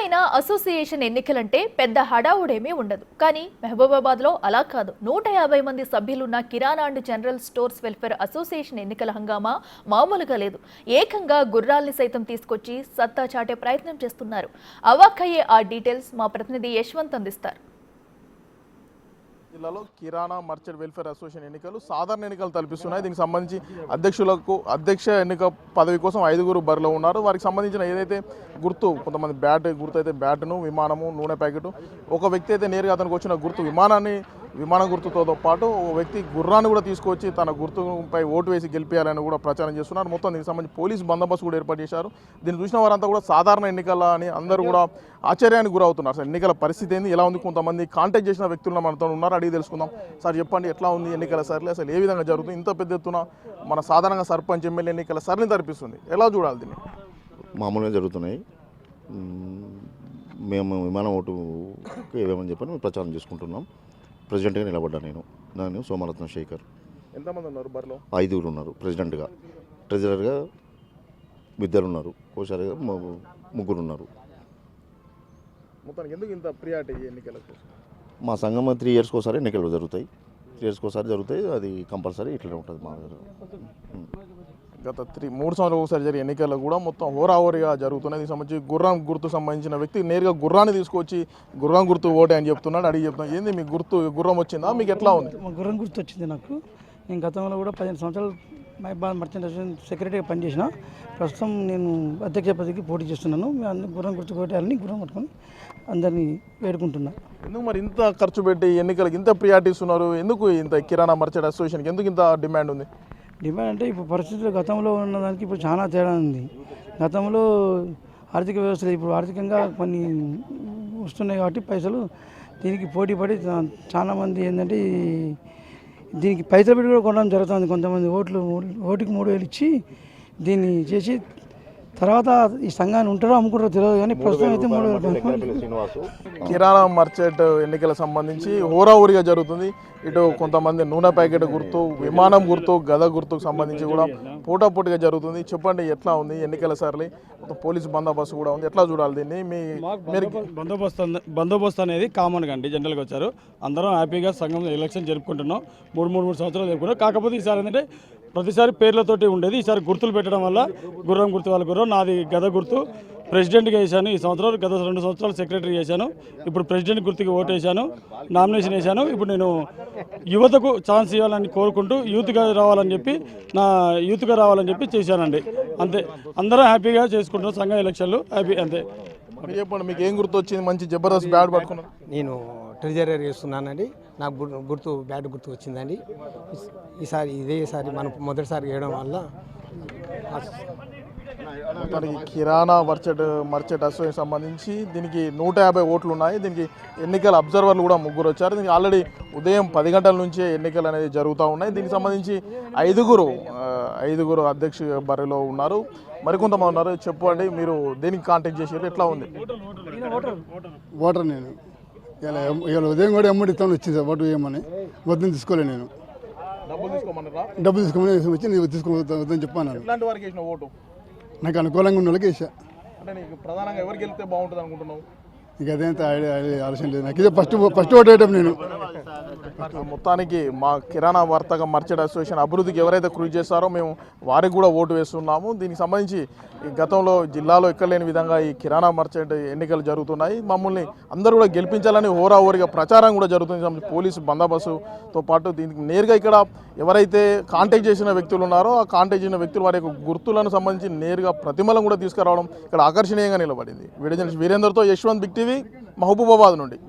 ఎక్కడైనా అసోసియేషన్ ఎన్నికలంటే పెద్ద హడావుడేమీ ఉండదు. కానీ మహబూబాబాద్లో అలా కాదు. 150 మంది సభ్యులున్న kirana and general stores welfare association ఎన్నికల హంగామా మామూలుగా లేదు. ఏకంగా గుర్రాల్ని సైతం తీసుకొచ్చి సత్తా చాటే ప్రయత్నం చేస్తున్నారు. అవాక్కయ్యే ఆ డీటెయిల్స్ మా ప్రతినిధి యశ్వంత్ అందిస్తారు. జిల్లాలో కిరాణా మర్చెంట్ వెల్ఫేర్ అసోసియేషన్ ఎన్నికలు సాధారణ ఎన్నికలు తలపిస్తున్నాయి. దీనికి సంబంధించి అధ్యక్ష ఎన్నిక పదవి కోసం 5గురు బరిలో ఉన్నారు. వారికి సంబంధించిన ఏదైతే గుర్తు, కొంతమంది బ్యాట్ గుర్తు అయితే బ్యాట్ను, విమానము, నూనె ప్యాకెట్, ఒక వ్యక్తి అయితే నేరుగా అతనికి వచ్చిన గుర్తు విమాన గుర్తుతో పాటు ఓ వ్యక్తి గుర్రాన్ని కూడా తీసుకొచ్చి తన గుర్తుపై ఓటు వేసి గెలిపించాలని కూడా ప్రచారం చేస్తున్నారు. మొత్తం దీనికి సంబంధించి పోలీసు బందోబస్తు కూడా ఏర్పాటు చేశారు. దీన్ని చూసిన వారంతా కూడా సాధారణ ఎన్నికల అని అందరూ కూడా ఆశ్చర్యానికి గురవుతున్నారు. అసలు ఎన్నికల పరిస్థితి ఏంది, ఎలా ఉంది, కొంతమంది కాంటాక్ట్ చేసిన వ్యక్తులు మనతో ఉన్నారు, అడిగి తెలుసుకుందాం. సార్ చెప్పండి, ఎట్లా ఉంది ఎన్నికల సరళి, అసలు ఏ విధంగా జరుగుతుంది? ఇంత పెద్ద ఎత్తున మన సాధారణంగా సర్పంచ్ ఎమ్మెల్యే ఎన్నికల సరళిని తరిపిస్తుంది, ఎలా చూడాలి దీన్ని? మామూలుగా జరుగుతున్నాయి. మేము విమానం ఓటుకి ఏమని చెప్పని మేము ప్రచారం చేసుకుంటున్నాం. ప్రెసిడెంట్గా నిలబడ్డా నేను సోమరత్న శేఖర్. ఎంతమంది ఉన్నారు బరిలో? 5 ఉన్నారు. ప్రెసిడెంట్గా, ట్రెజరర్గా 2 ఉన్నారు, కోశారిగా 3 ఉన్నారు. మొత్తానికి ఎందుకు ఇంత ప్రియారిటీ ఎన్నికలకు? మా సంఘం 3 ఇయర్స్కి ఒకసారి ఎన్నికలు జరుగుతాయి. 3 ఇయర్స్కి ఒకసారి జరుగుతాయి. అది కంపల్సరీ ఇట్లనే ఉంటుంది మా దగ్గర. గత 3 సంవత్సరాలు ఒకసారి జరిగే ఎన్నికల్లో కూడా మొత్తం హోరాహోరీగా జరుగుతున్నాయి. దీనికి సంబంధించి గుర్రం గుర్తు సంబంధించిన వ్యక్తి నేరుగా గుర్రాన్ని తీసుకొచ్చి గుర్రం గుర్తు ఓటే అని చెప్తున్నాడు. అడిగి చెప్తున్నాను, ఏంది మీ గుర్రం వచ్చిందా, మీకు ఎట్లా ఉంది? మా గుర్రం గుర్తు వచ్చింది నాకు. నేను గతంలో కూడా 15 సంవత్సరాలు మహబూబాబాద్ మర్చెంట్ అసోసియేషన్ సెక్రటరీగా పనిచేసిన. ప్రస్తుతం నేను అధ్యక్ష పదవికి పోటీ చేస్తున్నాను. మేము అందరూ గుర్రం గుర్తు కొట్టాలని గుర్రం పట్టుకొని అందరినీ వేడుకుంటున్నాను. ఎందుకు మరి ఇంత ఖర్చు పెట్టి ఎన్నికలకు ఇంత ప్రియారిటీస్ ఉన్నారు? ఎందుకు ఇంత కిరాణా మర్చెంట్ అసోసియేషన్కి ఎందుకు ఇంత డిమాండ్ ఉంది? డిమాండ్ అంటే ఇప్పుడు పరిస్థితులు గతంలో ఉన్నదానికి ఇప్పుడు చాలా తేడా ఉంది. గతంలో ఆర్థిక వ్యవస్థలు ఇప్పుడు ఆర్థికంగా కొన్ని వస్తున్నాయి కాబట్టి పైసలు దీనికి పోటీ పడి చాలామంది ఏంటంటే దీనికి పైసలు పెట్టి కూడా కొనడం జరుగుతుంది. కొంతమంది ఓటుకి 3,000 ఇచ్చి దీన్ని చేసి తర్వాత ఈ సంఘాన్ని ఉంటారో అమ్ముకుంటారో తెలియదు, కానీ ప్రస్తుతం అయితే 3,000. కిరాణా మర్చెంట్ ఎన్నికల సంబంధించి హోరాహోరీగా జరుగుతుంది. ఇటు కొంతమంది నూనె ప్యాకెట్ గుర్తు, విమానం గుర్తు, గద గుర్తుకు సంబంధించి కూడా పోటాపోటీగా జరుగుతుంది. చెప్పండి, ఎట్లా ఉంది ఎన్నికల సరళి? పోలీసు బందోబస్తు కూడా ఉంది, ఎట్లా చూడాలి దీన్ని? బందోబస్తు అనేది కామన్గా అండి, జనరల్గా వచ్చారు. అందరం హ్యాపీగా సంఘం ఎలక్షన్ జరుపుకుంటున్నాం. 3 సంవత్సరాలు జరుపుకుంటాం. కాకపోతే ఈసారి ఏంటంటే ప్రతిసారి పేర్లతోటి ఉండేది, ఈసారి గుర్తులు పెట్టడం వల్ల గుర్రం గుర్తు వాళ్ళ గుర్రం, నాది గద గుర్తు. ప్రెసిడెంట్గా వేసాను ఈ సంవత్సరం. గత 2 సంవత్సరాలు సెక్రటరీ చేశాను. ఇప్పుడు ప్రెసిడెంట్ గుర్తుకి ఓటు వేసాను, నామినేషన్ వేసాను. ఇప్పుడు నేను యువతకు ఛాన్స్ ఇవ్వాలని కోరుకుంటూ యూత్గా రావాలని చెప్పి చేశానండి. అంతే, అందరం హ్యాపీగా చేసుకుంటున్నాం సంఘ ఎలక్షన్లు, హ్యాపీ అంతే. చెప్పండి, మీకు ఏం గుర్తు వచ్చింది? మంచి జబర్దస్త్ బ్యాట్ పట్టుకున్నారు. నేను ట్రెజరర్ చేస్తున్నానండి. నాకు గుర్తు బ్యాట్ గుర్తు వచ్చిందండి. ఇదేసారి మనం మొదటిసారి వేయడం వల్ల కిరాణా మర్చెంట్ అసోసియేషన్ సంబంధించి దీనికి 150 ఓట్లు ఉన్నాయి. దీనికి ఎన్నికల అబ్జర్వర్లు కూడా 3 వచ్చారు. దీనికి ఆల్రెడీ ఉదయం 10 గంటల నుంచే ఎన్నికలు అనేది జరుగుతూ ఉన్నాయి. దీనికి సంబంధించి 5గురు అధ్యక్ష బరిలో ఉన్నారు, మరికొంతమంది ఉన్నారు. చెప్పండి, మీరు దేనికి కాంటాక్ట్ చేసారు, ఎట్లా ఉంది? ఓటర్ నేను ఇలా ఉదయం కూడా ఇస్తాను వచ్చింది సార్, ఓటు వేయమని. వద్దని తీసుకోలే, నేను డబ్బులు తీసుకోమని వచ్చి నేను వద్దని చెప్పాను. ఎట్లాంటి వారికి వేసిన ఓటు? నాకు అనుకూలంగా ఉన్న వాళ్ళకి వేసా. అంటే నీకు ప్రధానంగా ఎవరికి వెళ్తే బాగుంటుంది అనుకుంటున్నావు? ఇక అదేంత ఆలోచన లేదు నాకు. ఇదే ఫస్ట్ ఓటు వేయటం నేను. మొత్తానికి మా కిరాణా వర్తక మర్చెంట్ అసోసియేషన్ అభివృద్ధికి ఎవరైతే కృషి చేస్తారో మేము వారికి కూడా ఓటు వేస్తున్నాము. దీనికి సంబంధించి ఈ గతంలో జిల్లాలో ఎక్కలేని విధంగా ఈ కిరాణా మర్చెంట్ ఎన్నికలు జరుగుతున్నాయి. మమ్మల్ని అందరూ కూడా గెలిపించాలని హోరాహోరీగా ప్రచారం కూడా జరుగుతుంది. పోలీసు బందోబస్తుతో పాటు దీనికి నేరుగా ఇక్కడ ఎవరైతే కాంటాక్ట్ చేసిన వ్యక్తులు ఉన్నారో ఆ కాంటాక్ట్ చేసిన వ్యక్తులు వారి యొక్క గుర్తులను సంబంధించి నేరుగా ప్రతిమలను కూడా తీసుకురావడం ఇక్కడ ఆకర్షణీయంగా నిలబడింది. వీరేందర్తో యశ్వంత్, బిగ్ టీవీ, మహబూబాబాద్ నుండి.